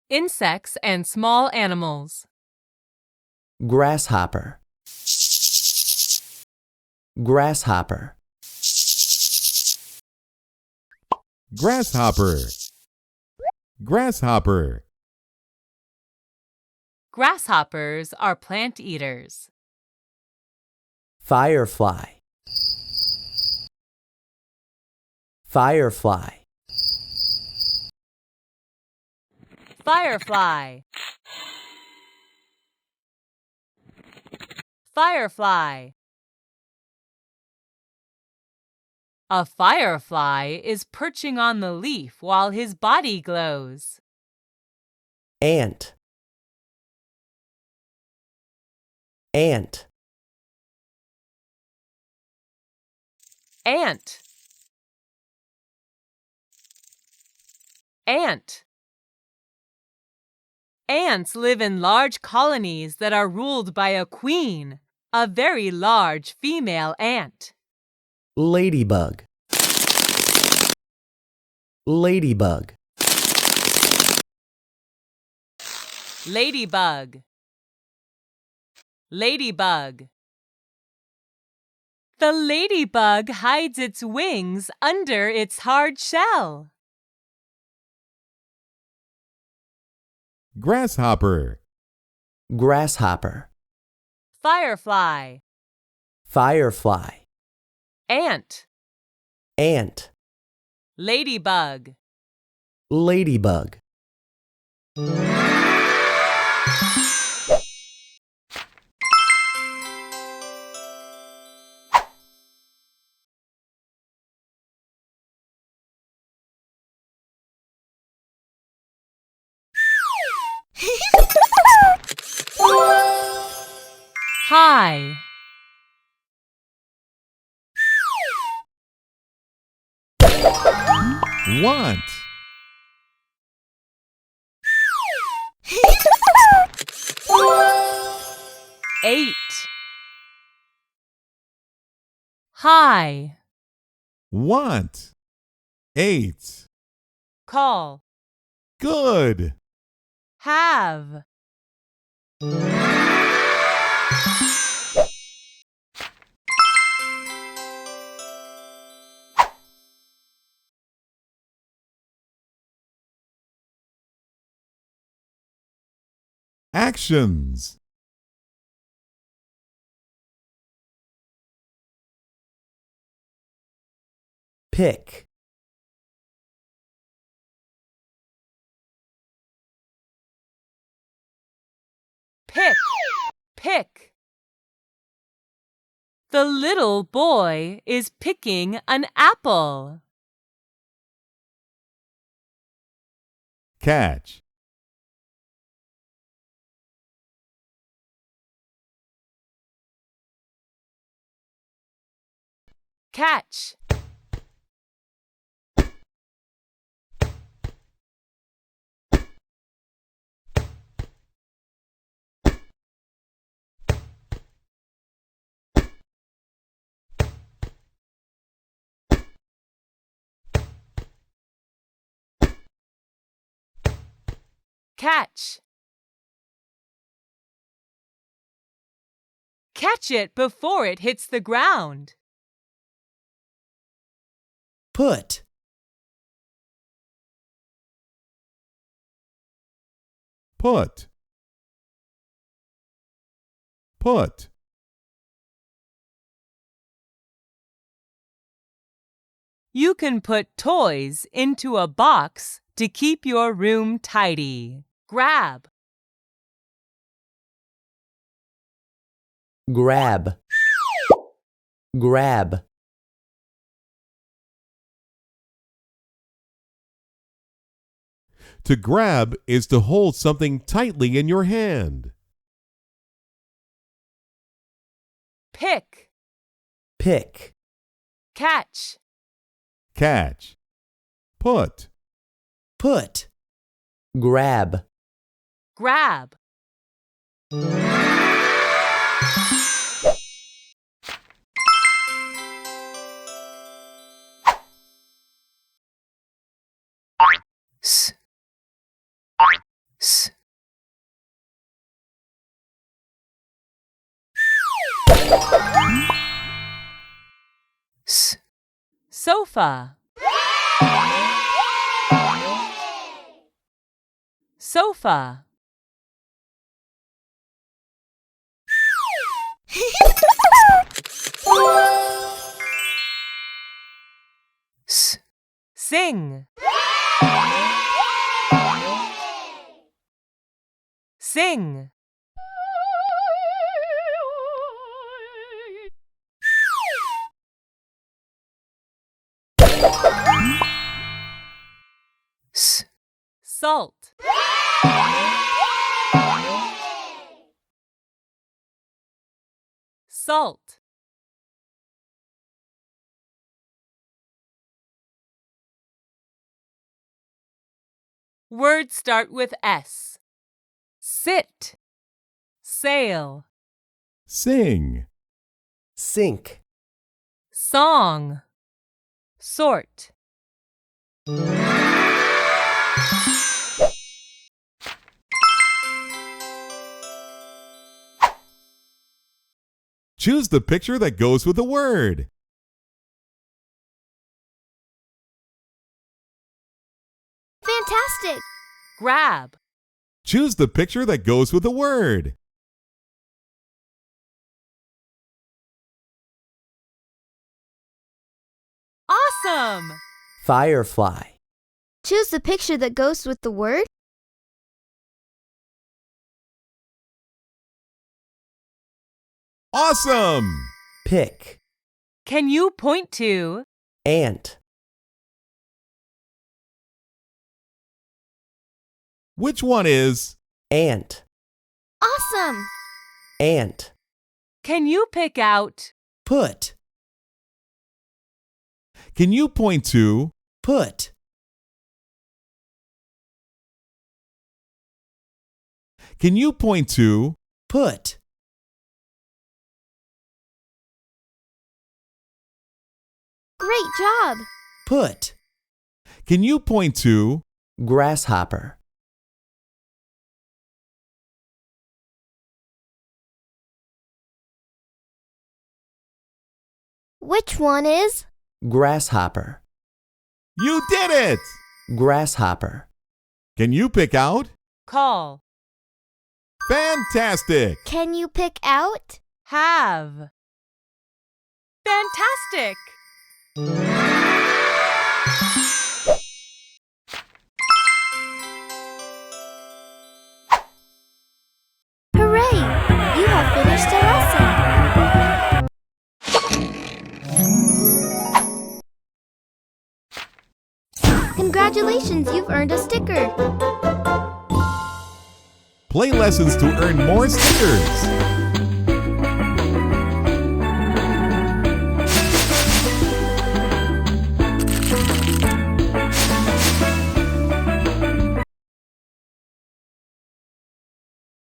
Insects and small animals. Grasshopper. Grasshopper. Grasshopper. Grasshopper. Grasshoppers are plant eaters. Firefly. Firefly. Firefly. Firefly. A firefly is perching on the leaf while his body glows. Ant. Ant. Ant. Ant. Ants live in large colonies that are ruled by a queen, a very large female ant. Ladybug. Ladybug. Ladybug. Ladybug. The ladybug hides its wings under its hard shell. Grasshopper. Grasshopper. Firefly. Firefly. Ant. Ant. Ladybug. Ladybug. Hi. Want. Eight. Hi. Want. 8. Call. Good. Have. Actions. Pick. Pick. Pick. The little boy is picking an apple. Catch. Catch. Catch. Catch it before it hits the ground. Put. Put. Put. You can put toys into a box to keep your room tidy. Grab. Grab. Grab. To grab is to hold something tightly in your hand. Pick. Pick. Catch. Catch. Put. Put. Grab. Grab. S. sofa, sofa. Sing, sing. Salt, salt. Words start with S. Sit, sail, Sing. Sink. song, sort. Choose the picture that goes with the word. Fantastic! Grab, Choose the picture that goes with the word. awesome. Firefly. Choose the picture that goes with the word. Awesome! Pick. Can you point to Ant. Which one is Ant. Awesome! Ant. Can you pick out Put. Can you point to Put. Can you point to Put. Great job! Put. Can you point to Grasshopper. Which one is? Grasshopper. You did it! Grasshopper. Can you pick out? call, Fantastic! Can you pick out? have? Fantastic. Hooray! You have finished a lesson! Congratulations, you've earned a sticker! Play lessons to earn more stickers.